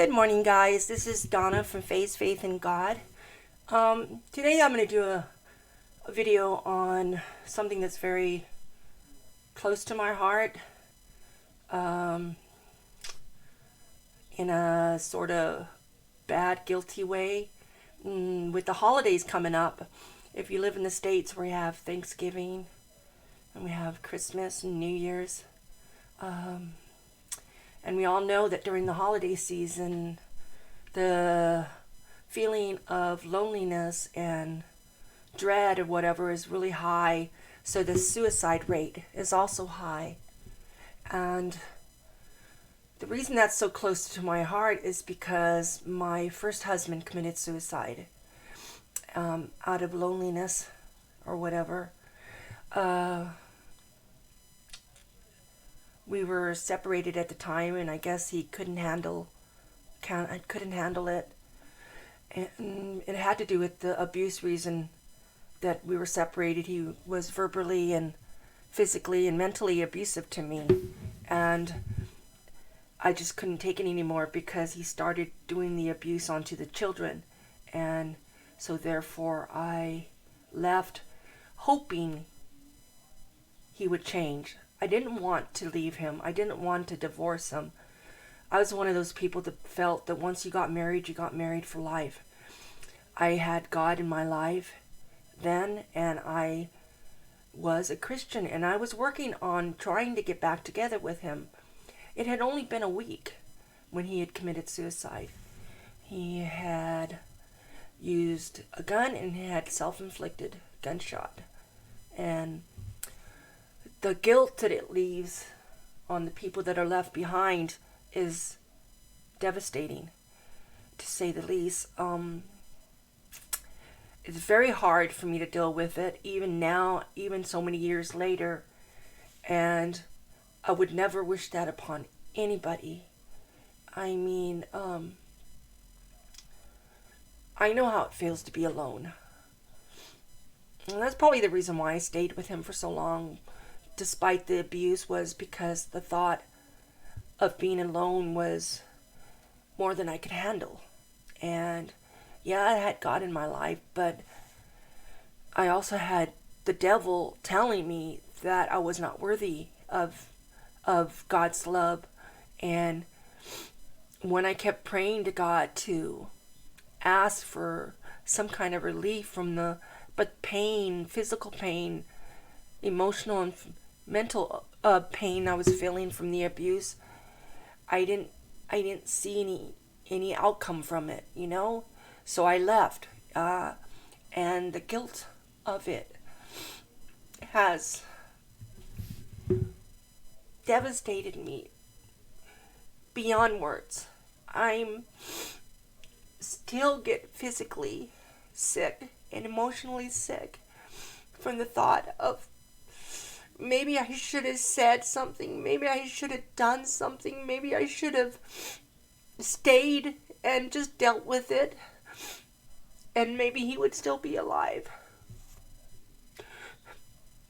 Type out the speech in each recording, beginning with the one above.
Good morning, guys. This is Donna from Faith in God. Today I'm going to do a video on something that's very close to my heart, um, in a sort of bad, guilty way. With the holidays coming up, if you live in the States, we have Thanksgiving and we have Christmas and New Year's. And we all know that during the holiday season, the feeling of loneliness and dread or whatever is really high. So the suicide rate is also high. And the reason that's so close to my heart is because my first husband committed suicide out of loneliness or whatever. We were separated at the time, and I guess he couldn't handle it, and it had to do with the abuse reason that we were separated. He was verbally and physically and mentally abusive to me, and I just couldn't take it anymore because he started doing the abuse onto the children, and so therefore I left hoping he would change. I didn't want to leave him. I didn't want to divorce him. I was one of those people that felt that once you got married for life. I had God in my life then, and I was a Christian, and I was working on trying to get back together with him. It had only been a week when he had committed suicide. He had used a gun and he had self-inflicted gunshot. And the guilt that it leaves on the people that are left behind is devastating, to say the least. It's very hard for me to deal with it, even now, even so many years later. And I would never wish that upon anybody. I mean, I know how it feels to be alone. And that's probably the reason why I stayed with him for so long, despite the abuse, was because the thought of being alone was more than I could handle. And yeah, I had God in my life, but I also had the devil telling me that I was not worthy of God's love. And when I kept praying to God to ask for some kind of relief from the pain, physical pain, emotional and mental pain I was feeling from the abuse, I didn't see any outcome from it, you know. So I left, and the guilt of it has devastated me beyond words. I'm still get physically sick and emotionally sick from the thought of maybe I should have said something, maybe I should have done something, maybe I should have stayed and just dealt with it, and maybe he would still be alive.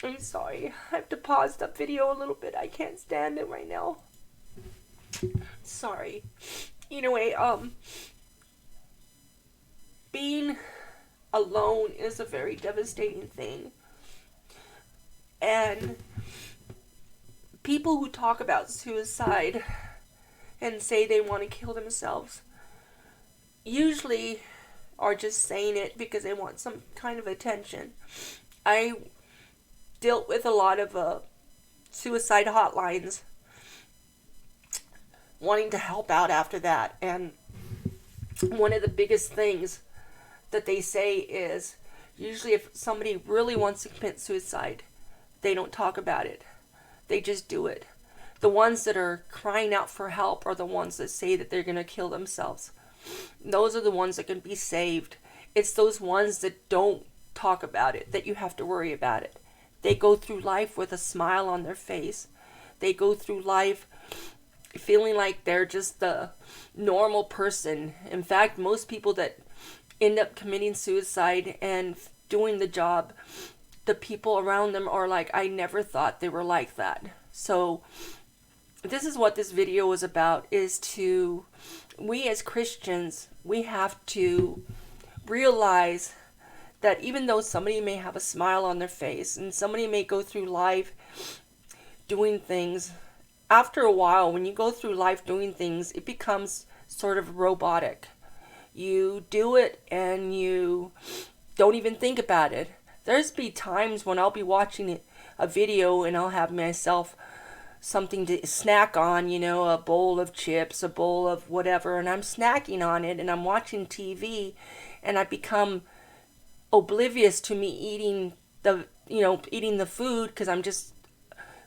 I'm sorry, I have to pause the video a little bit. I can't stand it right now. Sorry. Anyway, being alone is a very devastating thing. And people who talk about suicide and say they want to kill themselves usually are just saying it because they want some kind of attention. I dealt with a lot of suicide hotlines wanting to help out after that, and one of the biggest things that they say is usually if somebody really wants to commit suicide, they don't talk about it. They just do it. The ones that are crying out for help are the ones that say that they're going to kill themselves. Those are the ones that can be saved. It's those ones that don't talk about it that you have to worry about it. They go through life with a smile on their face. They go through life feeling like they're just the normal person. In fact, most people that end up committing suicide and doing the job, the people around them are like, I never thought they were like that. So this is what this video was about, is to, we as Christians, we have to realize that even though somebody may have a smile on their face and somebody may go through life doing things, after a while, when you go through life doing things, it becomes sort of robotic. You do it and you don't even think about it. There's be times when I'll be watching a video and I'll have myself something to snack on, a bowl of chips, a bowl of whatever, and I'm snacking on it and I'm watching TV, and I become oblivious to me eating the food, because I'm just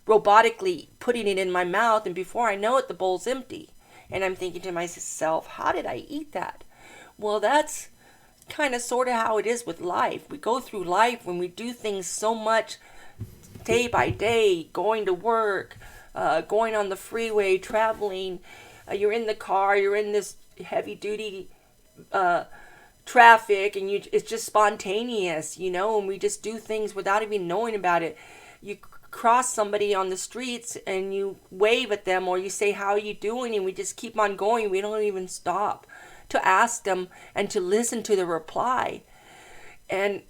robotically putting it in my mouth, and before I know it, the bowl's empty. And I'm thinking to myself, how did I eat that? Well, that's kind of sort of how it is with life. We go through life when we do things so much day by day, going to work, going on the freeway, traveling. You're in the car, you're in this heavy duty traffic, and it's just spontaneous, and we just do things without even knowing about it. You cross somebody on the streets and you wave at them, or you say, how are you doing? And we just keep on going. We don't even stop to ask them and to listen to the reply. And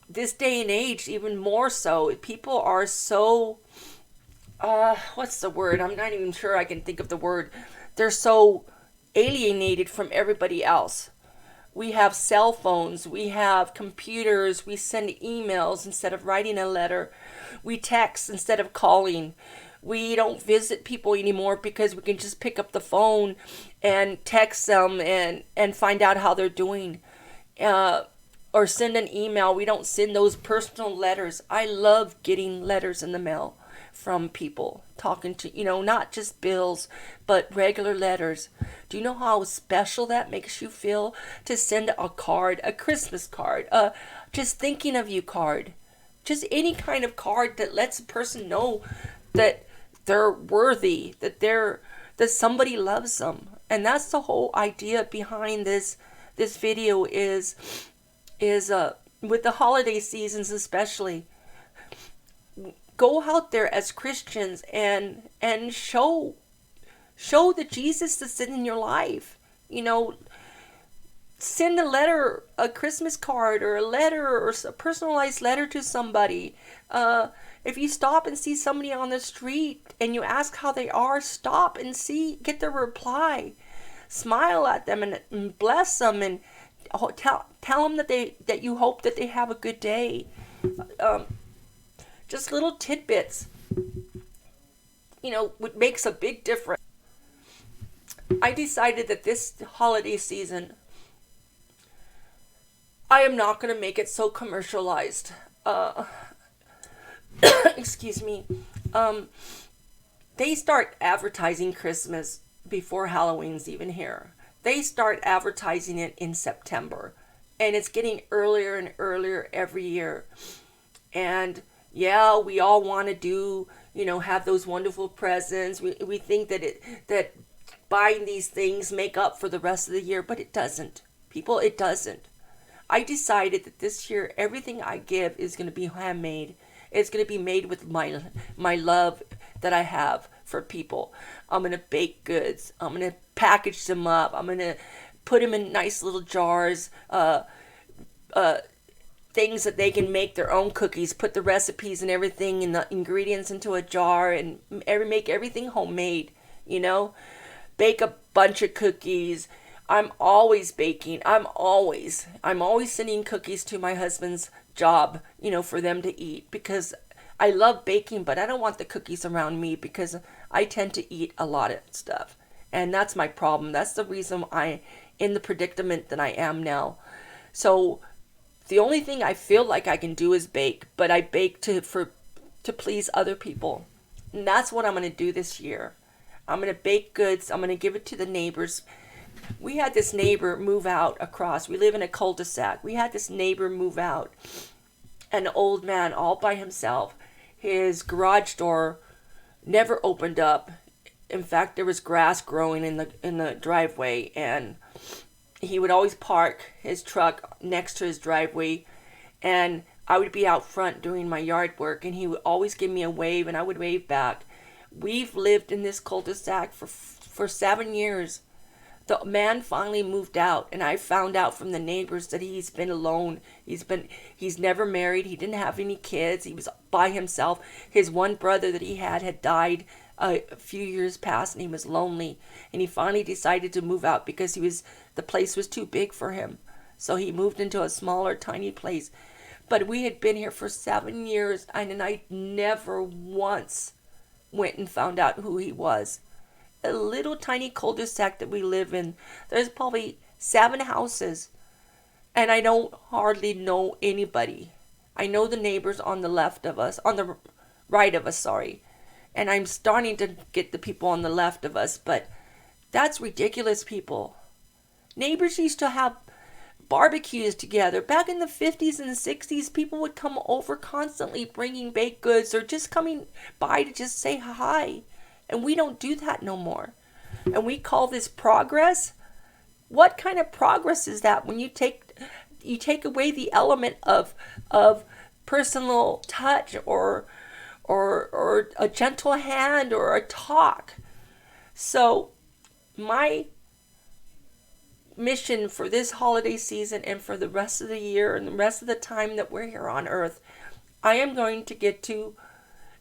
this day and age, even more so, people are so, what's the word? I'm not even sure I can think of the word. They're so alienated from everybody else. We have cell phones, we have computers, we send emails instead of writing a letter, we text instead of calling. We don't visit people anymore because we can just pick up the phone and text them and find out how they're doing. Or send an email. We don't send those personal letters. I love getting letters in the mail from people, talking to, not just bills, but regular letters. Do you know how special that makes you feel to send a card, a Christmas card, just thinking of you card, just any kind of card that lets a person know that they're worthy, that somebody loves them. And that's the whole idea behind this video is with the holiday seasons especially. Go out there as Christians and show the Jesus that's in your life. Send a letter, a Christmas card, or a letter, or a personalized letter to somebody. If you stop and see somebody on the street and you ask how they are, stop and get their reply. Smile at them and bless them, and tell them that you hope that they have a good day. Just little tidbits, what makes a big difference. I decided that this holiday season, I am not going to make it so commercialized. Excuse me. They start advertising Christmas before Halloween's even here. They start advertising it in September. And it's getting earlier and earlier every year. And yeah, we all want to do, have those wonderful presents. We think that buying these things make up for the rest of the year, but it doesn't. People, it doesn't. I decided that this year, everything I give is going to be handmade. It's going to be made with my love that I have for people. I'm going to bake goods. I'm going to package them up. I'm going to put them in nice little jars. Things that they can make their own cookies, put the recipes and everything and the ingredients into a jar, and make everything homemade, Bake a bunch of cookies. I'm always baking. I'm always sending cookies to my husband's job, for them to eat, because I love baking, but I don't want the cookies around me because I tend to eat a lot of stuff. And that's my problem. That's the reason I'm in the predicament that I am now. So the only thing I feel like I can do is bake, but I bake to please other people. And that's what I'm going to do this year. I'm going to bake goods. I'm going to give it to the neighbors. We had this neighbor move out across. We live in a cul-de-sac. We had this neighbor move out. An old man all by himself. His garage door never opened up. In fact, there was grass growing in the driveway, and he would always park his truck next to his driveway, and I would be out front doing my yard work, and he would always give me a wave, and I would wave back. We've lived in this cul-de-sac for 7 years. The man finally moved out, and I found out from the neighbors that he's been alone. He's never married. He didn't have any kids. He was by himself. His one brother that he had died a few years past, and he was lonely. And he finally decided to move out because the place was too big for him. So he moved into a smaller, tiny place. But we had been here for 7 years, and I never once went and found out who he was. A little tiny cul-de-sac that we live in. There's probably 7 houses, and I don't hardly know anybody. I know the neighbors on the left of us, on the right of us, sorry. And I'm starting to get the people on the left of us, but that's ridiculous, people. Neighbors used to have barbecues together. Back in the 50s and 60s, people would come over constantly bringing baked goods or just coming by to just say hi. And we don't do that no more. And we call this progress. What kind of progress is that when you take away the element of personal touch or a gentle hand or a talk? So my mission for this holiday season and for the rest of the year and the rest of the time that we're here on earth, I am going to get to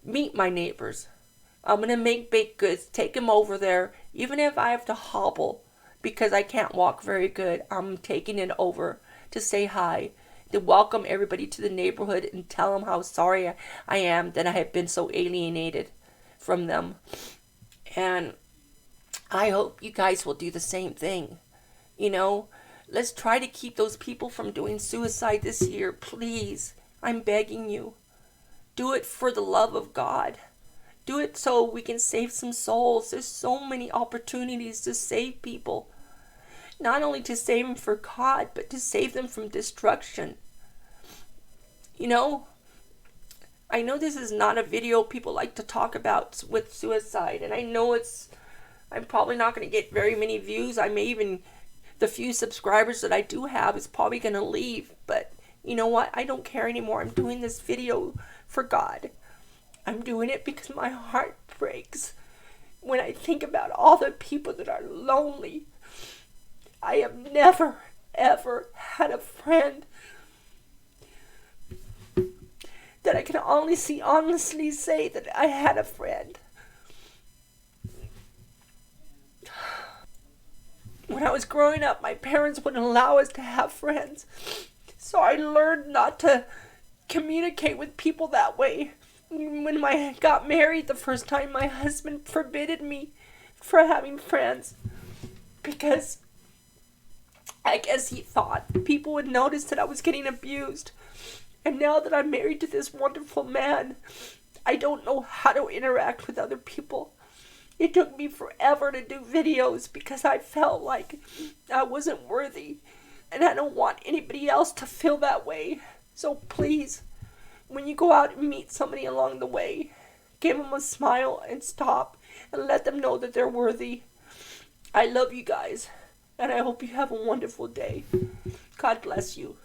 meet my neighbors. I'm going to make baked goods, take them over there, even if I have to hobble because I can't walk very good. I'm taking it over to say hi, to welcome everybody to the neighborhood and tell them how sorry I am that I have been so alienated from them. And I hope you guys will do the same thing. You know, let's try to keep those people from doing suicide this year, please. I'm begging you. Do it for the love of God. Do it so we can save some souls. There's so many opportunities to save people. Not only to save them for God, but to save them from destruction. You know, I know this is not a video people like to talk about with suicide. And I know I'm probably not going to get very many views. The few subscribers that I do have is probably going to leave. But you know what? I don't care anymore. I'm doing this video for God. I'm doing it because my heart breaks when I think about all the people that are lonely. I have never, ever had a friend that I can honestly say that I had a friend. When I was growing up, my parents wouldn't allow us to have friends. So I learned not to communicate with people that way. When I got married the first time, my husband forbidden me from having friends because I guess he thought people would notice that I was getting abused. And now that I'm married to this wonderful man, I don't know how to interact with other people. It took me forever to do videos because I felt like I wasn't worthy. And I don't want anybody else to feel that way. So please, when you go out and meet somebody along the way, give them a smile and stop and let them know that they're worthy. I love you guys, and I hope you have a wonderful day. God bless you.